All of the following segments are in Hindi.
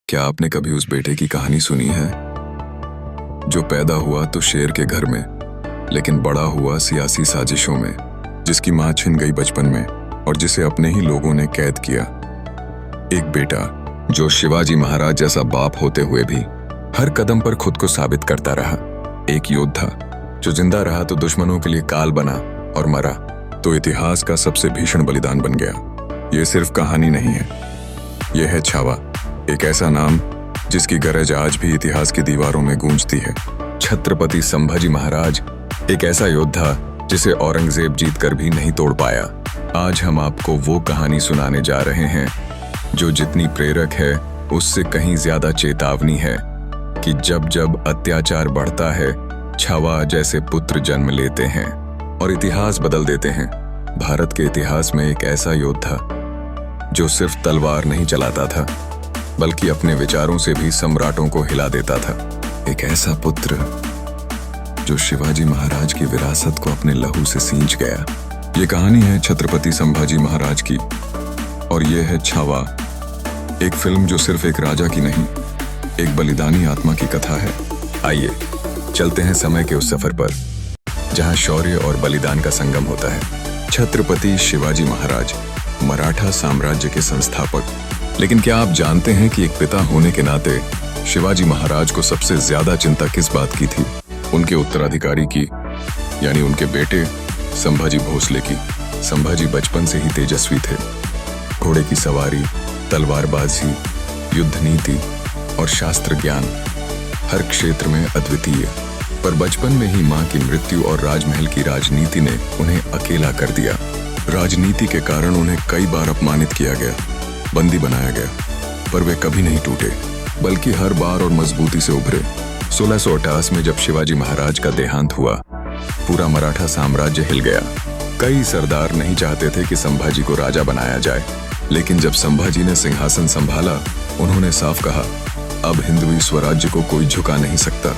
क्या आपने कभी उस बेटे की कहानी सुनी है जो पैदा हुआ तो शेर के घर में, लेकिन बड़ा हुआ सियासी साजिशों में, जिसकी मां छिन गई बचपन में और जिसे अपने ही लोगों ने कैद किया। एक बेटा जो शिवाजी महाराज जैसा बाप होते हुए भी हर कदम पर खुद को साबित करता रहा। एक योद्धा जो जिंदा रहा तो दुश्मनों के लिए काल बना और मरा तो इतिहास का सबसे भीषण बलिदान बन गया। ये सिर्फ कहानी नहीं है, यह है छावा, एक ऐसा नाम जिसकी गरज आज भी इतिहास की दीवारों में गूंजती है। छत्रपति संभाजी महाराज, एक ऐसा योद्धा जिसे औरंगजेब जीतकर भी नहीं तोड़ पाया। आज हम आपको वो कहानी सुनाने जा रहे हैं जो जितनी प्रेरक है उससे कहीं ज्यादा चेतावनी है कि जब जब अत्याचार बढ़ता है, छावा जैसे पुत्र जन्म लेते हैं और इतिहास बदल देते हैं। भारत के इतिहास में एक ऐसा योद्धा जो सिर्फ तलवार नहीं चलाता था बल्कि अपने विचारों से भी सम्राटों को हिला देता था। एक ऐसा पुत्र जो शिवाजी महाराज की विरासत को अपने लहू से सींच गया। ये कहानी है छत्रपति संभाजी महाराज की और ये है छावा, एक फिल्म जो सिर्फ एक राजा की नहीं, एक बलिदानी आत्मा की कथा है। आइए चलते हैं समय के उस सफर पर जहां शौर्य और बलिदान का संगम होता है। छत्रपति शिवाजी महाराज, मराठा साम्राज्य के संस्थापक। लेकिन क्या आप जानते हैं कि एक पिता होने के नाते शिवाजी महाराज को सबसे ज्यादा चिंता किस बात की थी? उनके उत्तराधिकारी की, यानी उनके बेटे संभाजी भोसले की। संभाजी बचपन से ही तेजस्वी थे, घोड़े की सवारी, तलवारबाजी, युद्ध नीति और शास्त्र ज्ञान हर क्षेत्र में अद्वितीय। पर बचपन में ही मां की मृत्यु और राजमहल की राजनीति ने उन्हें अकेला कर दिया। राजनीति के कारण उन्हें कई बार अपमानित किया गया, बंदी बनाया गया, पर वे कभी नहीं टूटे, बल्कि हर बार और मजबूती से उभरे। 1658 में जब शिवाजी महाराज का देहांत हुआ, पूरा मराठा साम्राज्य हिल गया। कई सरदार नहीं चाहते थे कि संभाजी को राजा बनाया जाए, लेकिन जब संभाजी ने सिंहासन संभाला, उन्होंने साफ कहा, अब हिंदवी स्वराज्य को कोई झुका नहीं सकता।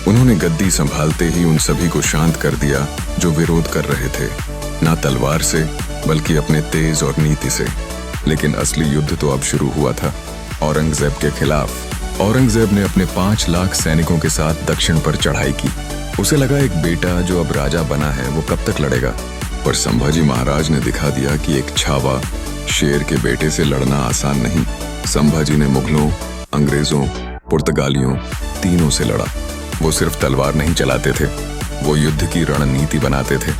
उन्होंने गद्दी संभालते ही उन सभी को शांत कर दिया जो विरोध कर रहे थे, ना तलवार से बल्कि अपने तेज और नीति से। लेकिन असली युद्ध तो अब शुरू हुआ था, औरंगजेब के खिलाफ। औरंगजेब ने अपने 5 लाख सैनिकों के साथ दक्षिण पर चढ़ाई की। उसे लगा एक बेटा जो अब राजा बना है वो कब तक लड़ेगा, पर संभाजी महाराज ने दिखा दिया कि एक छावा शेर के बेटे से लड़ना आसान नहीं। संभाजी ने मुगलों, अंग्रेजों, पुर्तगालियों तीनों से लड़ा। वो सिर्फ तलवार नहीं चलाते थे, वो युद्ध की रणनीति बनाते थे,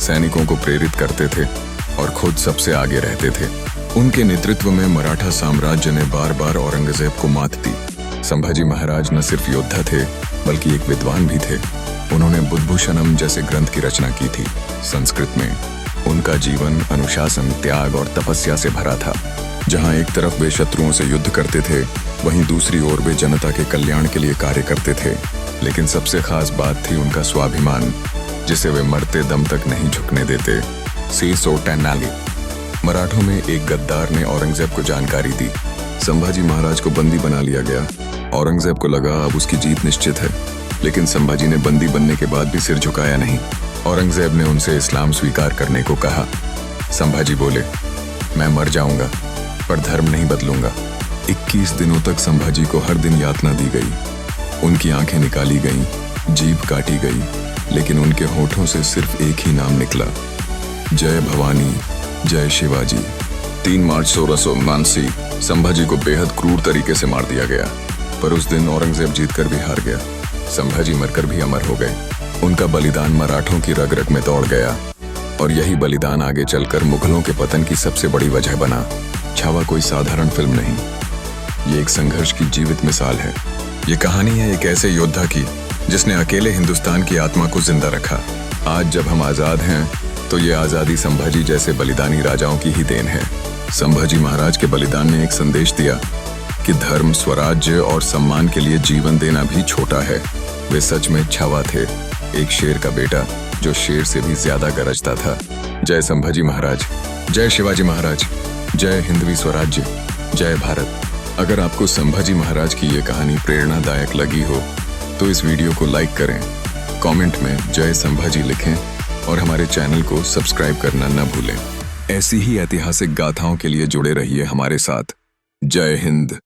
सैनिकों को प्रेरित करते थे और खुद सबसे आगे रहते थे। उनके नेतृत्व में मराठा साम्राज्य ने बार बार औरंगजेब को मात दी। संभाजी महाराज न सिर्फ योद्धा थे बल्कि एक विद्वान भी थे। उन्होंने बुद्धभूषणम जैसे ग्रंथ की रचना की थी संस्कृत में। उनका जीवन अनुशासन, त्याग और तपस्या से भरा था। जहां एक तरफ वे शत्रुओं से युद्ध करते थे, वहीं दूसरी ओर वे जनता के कल्याण के लिए कार्य करते थे। लेकिन सबसे खास बात थी उनका स्वाभिमान, जिसे वे मरते दम तक नहीं झुकने देते। सीसो टैनाली। मराठों में एक गद्दार ने औरंगजेब को जानकारी दी। संभाजी महाराज को बंदी बना लिया गया। औरंगजेब को लगा अब उसकी जीत निश्चित है, लेकिन संभाजी ने बंदी बनने के बाद भी सिर झुकाया नहीं। औरंगजेब ने उनसे इस्लाम स्वीकार करने को कहा। संभाजी बोले, मैं मर जाऊंगा पर धर्म नहीं बदलूंगा। 21 दिनों तक संभाजी को हर दिन यातना दी गई। उनकी आंखें निकाली गईं, जीभ काटी गई, लेकिन उनके होठों से सिर्फ एक ही नाम निकला, जय भवानी, जय शिवाजी। 3 मार्च 1679 संभाजी को बेहद क्रूर तरीके से मार दिया गया, पर उस दिन औरंगजेब जीतकर भी हार गया। संभाजी मरकर भी अमर हो गए। उनका बलिदान मराठों की रग रग में दौड़ गया और यही बलिदान आगे चलकर मुगलों के पतन की सबसे बड़ी वजह बना। छावा कोई साधारण फिल्म नहीं, ये एक संघर्ष की जीवित मिसाल है। ये कहानी है एक ऐसे योद्धा की जिसने अकेले हिंदुस्तान की आत्मा को जिंदा रखा। आज जब हम आजाद हैं तो ये आजादी संभाजी जैसे बलिदानी राजाओं की ही देन है। संभाजी महाराज के बलिदान ने एक संदेश दिया कि धर्म, स्वराज्य और सम्मान के लिए जीवन देना भी छोटा है। वे सच में छावा थे, एक शेर का बेटा जो शेर से भी ज्यादा गरजता था। जय संभाजी महाराज, जय शिवाजी महाराज, जय हिंदवी स्वराज्य, जय भारत। अगर आपको संभाजी महाराज की ये कहानी प्रेरणादायक लगी हो तो इस वीडियो को लाइक करें, कमेंट में जय संभाजी लिखें और हमारे चैनल को सब्सक्राइब करना न भूलें। ऐसी ही ऐतिहासिक गाथाओं के लिए जुड़े रहिए हमारे साथ। जय हिंद।